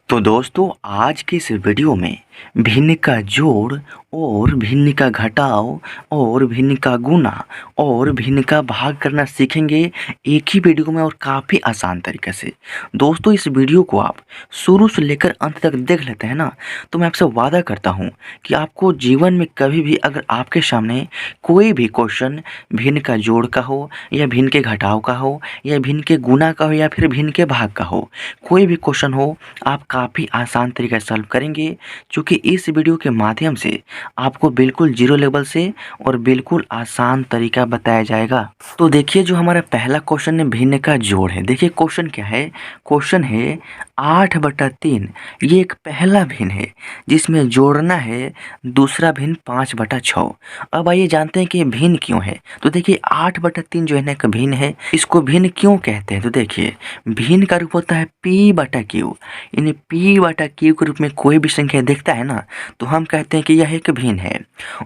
तो दोस्तों आज की इस वीडियो में भिन्न का जोड़ और भिन्न का घटाव और भिन्न का गुणा और भिन्न का भाग करना सीखेंगे एक ही वीडियो में और काफ़ी आसान तरीके से। दोस्तों इस वीडियो को आप शुरू से लेकर अंत तक देख लेते हैं ना, तो मैं आपसे वादा करता हूं कि आपको जीवन में कभी भी अगर आपके सामने कोई भी क्वेश्चन भिन्न का जोड़ का हो या भिन्न के घटाव का हो या भिन्न के गुणा का हो या फिर भिन्न के भाग का हो, कोई भी क्वेश्चन हो आप काफ़ी आसान तरीके से सॉल्व करेंगे, क्योंकि इस वीडियो के माध्यम से आपको बिल्कुल जीरो लेवल से और बिल्कुल आसान तरीका बताया जाएगा। तो देखिए जो हमारा पहला क्वेश्चन है भिन्न का जोड़ है। देखिए क्वेश्चन क्या है, क्वेश्चन है 8/3। ये एक पहला भिन्न है जिसमें जोड़ना है दूसरा भिन्न 5/6। अब आइए जानते हैं कि भिन्न क्यों है। तो देखिए 8/3 जो है ना एक भिन्न है, इसको भिन्न क्यों कहते हैं। तो देखिए भिन्न का रूप होता है p/q, यानी p/q के रूप में कोई भी संख्या दिखता है ना तो हम कहते हैं कि यह एक भिन्न है।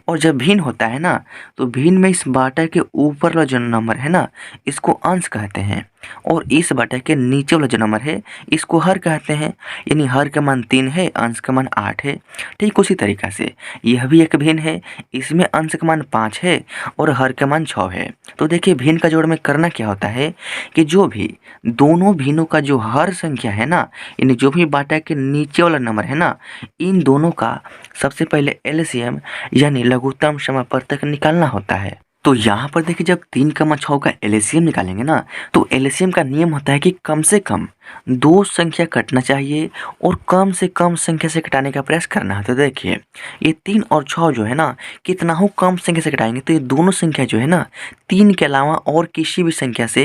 और जब भिन्न होता है ना तो भिन्न में इस बाटा के ऊपर वाला जो नंबर है ना इसको अंश कहते हैं, और इस बाटा के नीचे वाला जो नंबर है इसको हर कहते हैं। यानी हर का मान 3 है, अंश का मान 8 है। ठीक उसी तरीक़ा से यह भी एक भिन्न है, इसमें अंश का मान 5 है और हर का मान 6 है। तो देखिए भिन्न का जोड़ में करना क्या होता है कि जो भी दोनों भिन्नों का जो हर संख्या है ना, यानी जो भी बाटा के नीचे वाला नंबर है ना, इन दोनों का सबसे पहले एलसीएम यानी लघुत्तम समापवर्तक निकालना होता है। तो यहाँ पर देखिए जब 3 का 6 का एलसीएम निकालेंगे ना तो एलसीएम का नियम होता है कि कम से कम 2 संख्या कटना चाहिए और कम से कम संख्या से घटाने का प्रयास करना है। तो देखिए ये 3 और 6 जो है ना कितना हो कम संख्या से घटाएंगे तो ये दोनों संख्या जो है ना 3 के अलावा और किसी भी संख्या से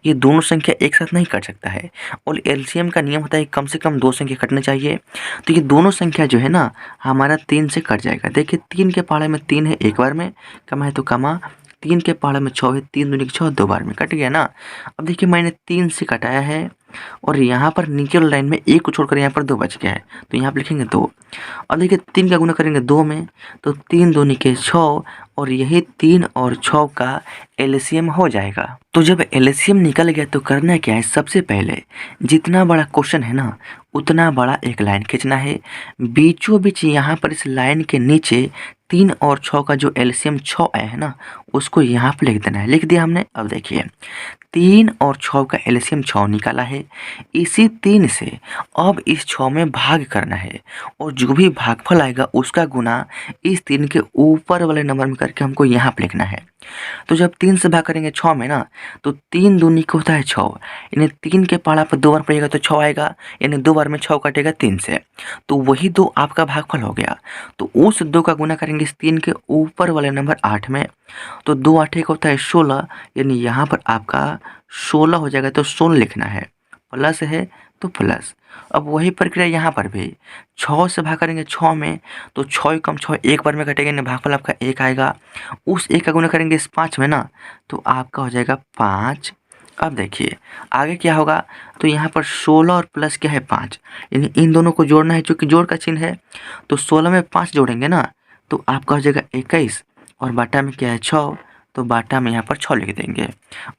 ये दोनों संख्या एक साथ नहीं कट सकता है। और एलसीएम का नियम होता है कम से कम 2 संख्या कटना चाहिए। तो ये दोनों संख्या जो है ना हमारा 3 से कट जाएगा। देखिए 3 के पहाड़े में 3 है, एक बार में कमा है तो कमा, 3 के पहाड़े में 6 है, 3 दूनी 6, 2 बार में कट गया ना। अब देखिए मैंने 3 से कटाया है और यहाँ पर नीचे वाली लाइन में 1 को छोड़कर यहाँ पर 2 बच गया है, तो यहाँ पर लिखेंगे 2। अब देखिए 3 का गुना करेंगे 2 में तो 3 दूनी के 6 और यही 3 और 6 का एलसीएम हो जाएगा। तो जब एलसीएम निकल गया तो करना क्या है, सबसे पहले जितना बड़ा क्वेश्चन है ना उतना बड़ा एक लाइन खींचना है। बीचों बीच यहाँ पर इस लाइन के नीचे 3 और 6 का जो एलसीएम 6 आया है ना उसको यहाँ पर लिख देना है। लिख दिया हमने। अब देखिए 3 और 6 का एलसीएम 6 निकाला है, इसी 3 से अब इस 6 में भाग करना है और जो भी भागफल आएगा उसका गुना इस 3 के ऊपर वाले नंबर में करके हमको यहाँ पर लिखना है। तो जब 3 से भाग करेंगे 6 में ना तो 3 दूनी को होता है 6, यानी 3 के पहाड़ा पर 2 बार पड़ेगा तो 6 आएगा, यानी 2 बार में 6 कटेगा 3 से, तो वही 2 आपका भागफल हो गया। तो उस 2 का गुना करेंगे इस 3 के ऊपर वाले नंबर 8 में, तो 2 8 एक होता है 16, यानी यहाँ पर आपका 16 हो जाएगा। तो 16 लिखना है, प्लस है तो प्लस। अब वही प्रक्रिया यहाँ पर भी 6 से भाग करेंगे 6 में तो 6 कम 6 एक बार में कटेंगे, भागफल आपका 1 आएगा। उस 1 का गुना करेंगे इस 5 में ना तो आपका हो जाएगा 5। अब देखिए आगे क्या होगा, तो यहाँ पर 16 और प्लस क्या है 5, यानी इन दोनों को जोड़ना है क्योंकि जोड़ का चिन्ह है। तो 16 में 5 जोड़ेंगे ना तो आपका हो जाएगा 21 और बाटा में क्या है 6, तो बाटा में यहाँ पर 6 लिख देंगे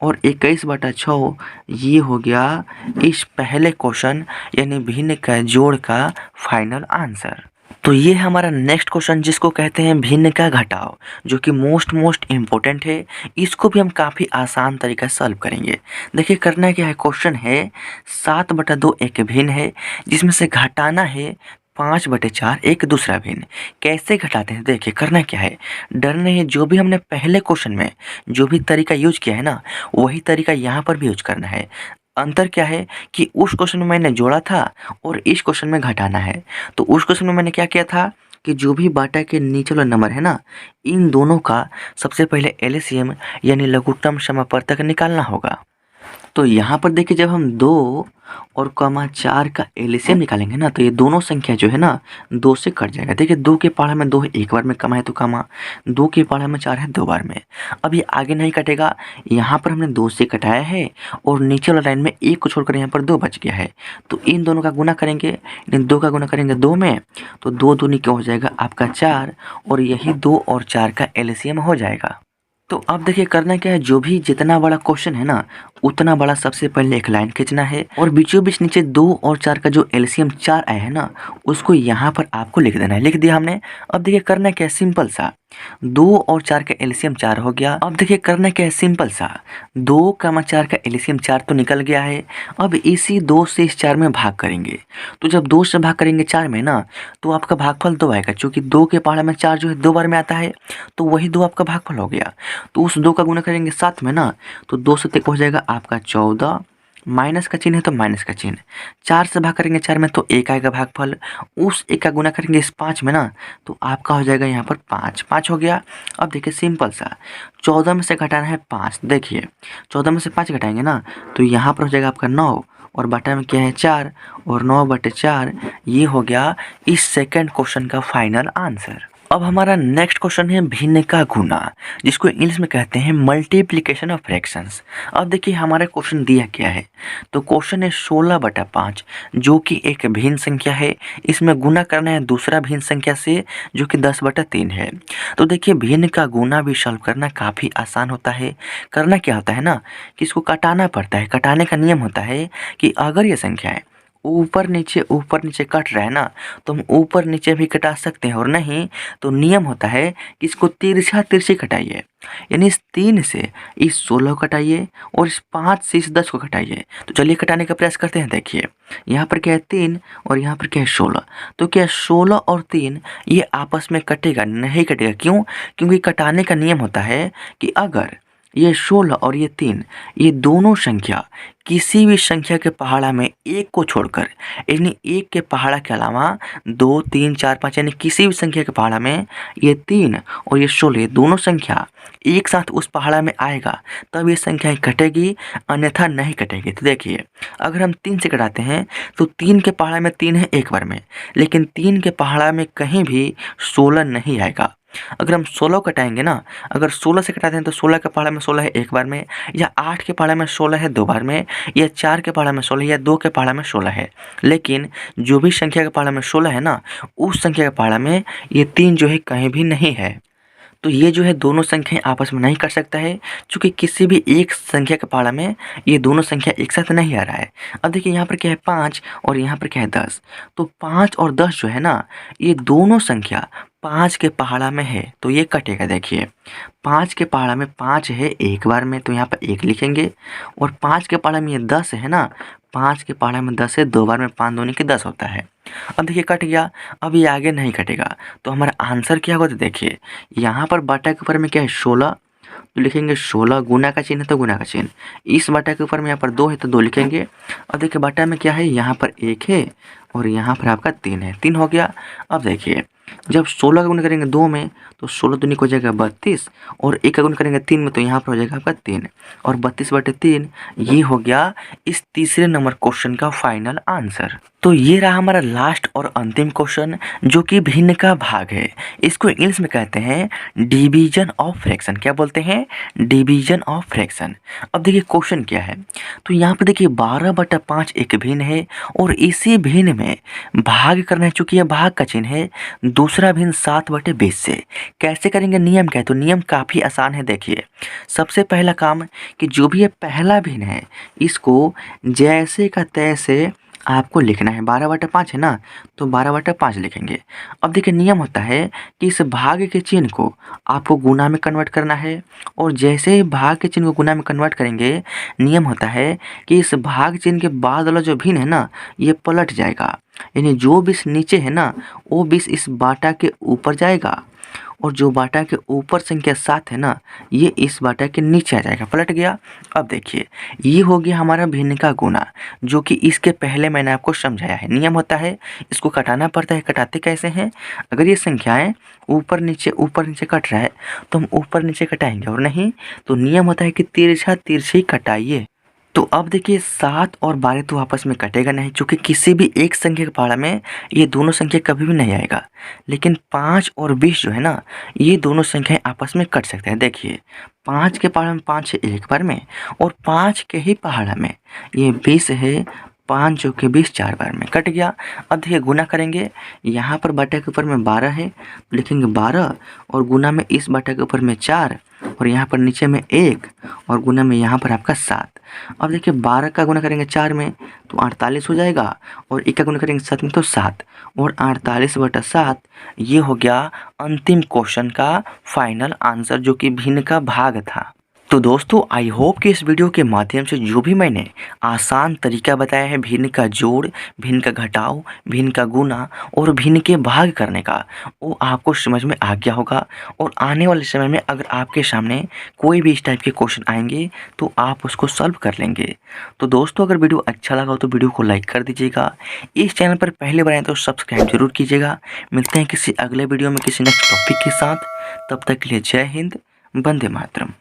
और 21/6 ये हो गया इस पहले क्वेश्चन यानी भिन्न का जोड़ का फाइनल आंसर। तो ये है हमारा नेक्स्ट क्वेश्चन जिसको कहते हैं भिन्न का घटाव, जो कि मोस्ट इम्पोर्टेंट है। इसको भी हम काफ़ी आसान तरीका से सॉल्व करेंगे। देखिए करना क्या है, क्वेश्चन है 7/2 एक भिन्न है जिसमें से घटाना है 5/4 एक दूसरा भिन्न। कैसे घटाते हैं देखिए करना क्या है, डर नहीं है, जो भी हमने पहले क्वेश्चन में जो भी तरीका यूज किया है ना वही तरीका यहाँ पर भी यूज करना है। अंतर क्या है कि उस क्वेश्चन में मैंने जोड़ा था और इस क्वेश्चन में घटाना है। तो उस क्वेश्चन में मैंने क्या किया था कि जो भी बाटा के नीचे वाला नंबर है ना इन दोनों का सबसे पहले एलसीएम यानी लघुत्तम समापवर्तक निकालना होगा। तो यहाँ पर देखिए जब हम 2 और 4 का एलसीएम निकालेंगे ना तो ये दोनों संख्या जो है ना 2 से कट जाएगा। देखिए 2 के पहाड़े में 2 है, एक बार में कमा है तो कमा, 2 के पहाड़े में 4 है 2 बार में। अब ये आगे नहीं कटेगा, यहाँ पर हमने 2 से कटाया है और नीचे वाला लाइन में 1 को छोड़कर यहाँ पर 2 बच गया है। तो इन दोनों का गुना करेंगे, इन 2 का गुना करेंगे 2 में तो 2 दूनी क्या हो जाएगा आपका 4 और यही 2 और 4 का एलसीएम हो जाएगा। तो अब देखिए करना क्या है, जो भी जितना बड़ा क्वेश्चन है ना उतना बड़ा सबसे पहले एक लाइन खींचना है और बीचों बीच नीचे 2 और 4 का जो एलसीएम 4 आया है ना उसको यहाँ पर आपको लिख देना है। लिख दिया हमने। अब देखिए करना क्या है, सिंपल सा 2 और 4 का एलसीएम 4 हो गया। अब देखिए करना क्या है, सिंपल सा 2, 4 का एलसीएम 4 तो निकल गया है। अब इसी 2 से इस 4 में भाग करेंगे। तो जब 2 से भाग करेंगे 4 में ना तो आपका भागफल 2 आएगा, क्योंकि 2 के पहाड़ा में 4 जो है 2 बार में आता है, तो वही 2 आपका भागफल हो गया। तो उस 2 का गुना करेंगे 7 में ना तो 2 से 3 हो जाएगा आपका 14, माइनस का चिन्ह है तो माइनस का चिन्ह। 4 से भाग करेंगे 4 में तो 1 आएगा भागफल। उस 1 का गुना करेंगे इस 5 में ना तो आपका हो जाएगा यहाँ पर 5, 5 हो गया। अब देखिए सिंपल सा 14 में से घटाना है 5। देखिए 14 में से 5 घटाएंगे ना तो यहाँ पर हो जाएगा आपका 9 और बटा में क्या है 4 और 9/4। ये हो गया इस सेकंड क्वेश्चन का फाइनल आंसर। अब हमारा नेक्स्ट क्वेश्चन है भिन्न का गुना, जिसको इंग्लिश में कहते हैं मल्टीप्लिकेशन ऑफ फ्रैक्शंस। अब देखिए हमारा क्वेश्चन दिया क्या है, तो क्वेश्चन है 16/5 जो कि एक भिन्न संख्या है, इसमें गुना करना है दूसरा भिन्न संख्या से जो कि 10/3 है। तो देखिए भिन्न का गुना भी सॉल्व करना काफ़ी आसान होता है। करना क्या होता है ना कि इसको काटाना पड़ता है। कटाने का नियम होता है कि अगर ये संख्या है ऊपर नीचे कट रहा है ना तो हम ऊपर नीचे भी कटा सकते हैं, और नहीं तो नियम होता है कि इसको तिरछा तिरछी कटाइए। यानी इस 3 से इस 16 को कटाइए और इस 5 से इस 10 को कटाइए। तो चलिए कटाने का प्रयास करते हैं। देखिए यहाँ पर क्या है 3 और यहाँ पर क्या है 16। तो क्या 16 और 3 ये आपस में कटेगा? नहीं कटेगा। क्यों? क्योंकि कटाने का नियम होता है कि अगर ये 16 और ये 3 ये दोनों संख्या किसी भी संख्या के पहाड़ा में एक को छोड़कर, यानी एक के पहाड़ा के अलावा 2, 3, 4, 5 यानी किसी भी संख्या के पहाड़ा में ये 3 और ये 16 दोनों संख्या एक साथ उस पहाड़ा में आएगा तब ये संख्याएं कटेगी, अन्यथा नहीं कटेगी। तो देखिए अगर हम 3 से घटाते हैं तो 3 के पहाड़ा में 3 है एक बार में, लेकिन 3 के पहाड़ा में कहीं भी 16 नहीं आएगा। अगर हम 16 कटाएंगे ना, अगर 16 से कटाते हैं तो 16 के पहाड़ा में 16 है एक बार में, या 8 के पहाड़ा में 16 है 2 बार में, या 4 के पहाड़ा में 16 या 2 के पहाड़ा में 16 है। लेकिन जो भी संख्या के पहाड़ा में 16 है ना उस संख्या के पहाड़ा में ये 3 जो है कहीं भी नहीं है। तो ये जो है दोनों संख्याएं आपस में नहीं कर सकता है, क्योंकि किसी भी एक संख्या के पहाड़ा में ये दोनों संख्या एक साथ नहीं आ रहा है। अब देखिए यहाँ पर क्या है 5 और यहाँ पर क्या है 10। तो 5 और 10 जो है ना ये दोनों संख्या 5 के पहाड़ा में है तो ये कटेगा। देखिए 5 के पहाड़ा में 5 है एक बार में तो यहाँ पर 1 लिखेंगे, और 5 के पहाड़ा में ये 10 है ना, 5 के पहाड़ा में 10 है 2 बार में 5 दूनी के 10 होता है। अब देखिए कट गया, अब ये आगे नहीं कटेगा। तो हमारा आंसर क्या होगा? तो देखिए यहाँ पर बटा के ऊपर में क्या है 16 तो लिखेंगे 16, गुना का चिन्ह है तो गुना का चिन्ह, इस बटा के ऊपर में यहाँ पर 2 है तो 2 लिखेंगे। अब देखिए बटा में क्या है यहाँ पर 1 है और यहाँ पर आपका 3 है, 3 हो गया। अब देखिए जब 16 का गुना करेंगे 2 में तो 16 दूनी को हो जाएगा 32, और 1 का गुना करेंगे 3 में तो यहाँ पर हो जाएगा आपका 3, और 32/3 ये हो गया इस तीसरे नंबर क्वेश्चन का फाइनल आंसर। तो ये रहा हमारा लास्ट और अंतिम क्वेश्चन जो कि भिन्न का भाग है। इसको इंग्लिश में कहते हैं डिवीजन ऑफ फ्रैक्शन। क्या बोलते हैं? Division of fraction. अब देखिए क्वेश्चन क्या है, तो यहाँ पर देखिए 12/5 एक भिन्न है और इसी भिन्न में भाग करना है। चूंकि यह भाग का चिन्ह है, दूसरा भिन्न 7/20 से। कैसे करेंगे? नियम क्या है? तो नियम काफ़ी आसान है। देखिए सबसे पहला काम कि जो भी ये पहला भिन्न है इसको जैसे का तैसे आपको लिखना है। 12/5 है ना तो 12/5 लिखेंगे। अब देखिए नियम होता है कि इस भाग के चिन्ह को आपको गुना में कन्वर्ट करना है, और जैसे ही भाग के चिन्ह को गुना में कन्वर्ट करेंगे नियम होता है कि इस भाग चिन्ह के बाद वाला जो भिन्न है ना ये पलट जाएगा। यानी जो 20 नीचे है ना वो 20 इस बाटा के ऊपर जाएगा, और जो बाटा के ऊपर संख्या 7 है ना ये इस बाटा के नीचे आ जाएगा, पलट गया। अब देखिए ये हो गया हमारा भिन्न का गुना, जो कि इसके पहले मैंने आपको समझाया है। नियम होता है इसको कटाना पड़ता है। कटाते कैसे हैं? अगर ये संख्याएं ऊपर नीचे कट रहा है तो हम ऊपर नीचे कटाएंगे, और नहीं तो नियम होता है कि तिरछा तिरछी कटाइए। तो अब देखिए 7 और 12 तो आपस में कटेगा नहीं, क्योंकि किसी भी एक संख्या के पहाड़ा में ये दोनों संख्या कभी भी नहीं आएगा। लेकिन 5 और 20 जो है ना ये दोनों संख्याएं आपस में कट सकते हैं। देखिए 5 के पहाड़ा में 5 है एक बार में, और 5 के ही पहाड़ा में ये 20 है 5 चौके 20 4 बार में कट गया। अब देखिए गुना करेंगे, यहाँ पर बटा के ऊपर में 12 है तो लिखेंगे 12 और गुना में इस बटा के ऊपर में 4 और यहाँ पर नीचे में 1 और गुना में यहाँ पर आपका 7। अब देखिए 12 का गुना करेंगे 4 में तो 48 हो जाएगा और 1 का गुना करेंगे 7 में तो 7 और 48/7 ये हो गया अंतिम क्वेश्चन का फाइनल आंसर जो कि भिन्न का भाग था। तो दोस्तों आई होप कि इस वीडियो के माध्यम से जो भी मैंने आसान तरीका बताया है भिन्न का जोड़, भिन्न का घटाव, भिन्न का गुना और भिन्न के भाग करने का वो आपको समझ में आ गया होगा। और आने वाले समय में अगर आपके सामने कोई भी इस टाइप के क्वेश्चन आएंगे तो आप उसको सॉल्व कर लेंगे। तो दोस्तों अगर वीडियो अच्छा लगा हो तो वीडियो को लाइक कर दीजिएगा। इस चैनल पर पहले बार आए तो सब्सक्राइब जरूर कीजिएगा। मिलते हैं किसी अगले वीडियो में किसी नेक्स्ट टॉपिक के साथ। तब तक के लिए जय हिंद, वंदे मातरम।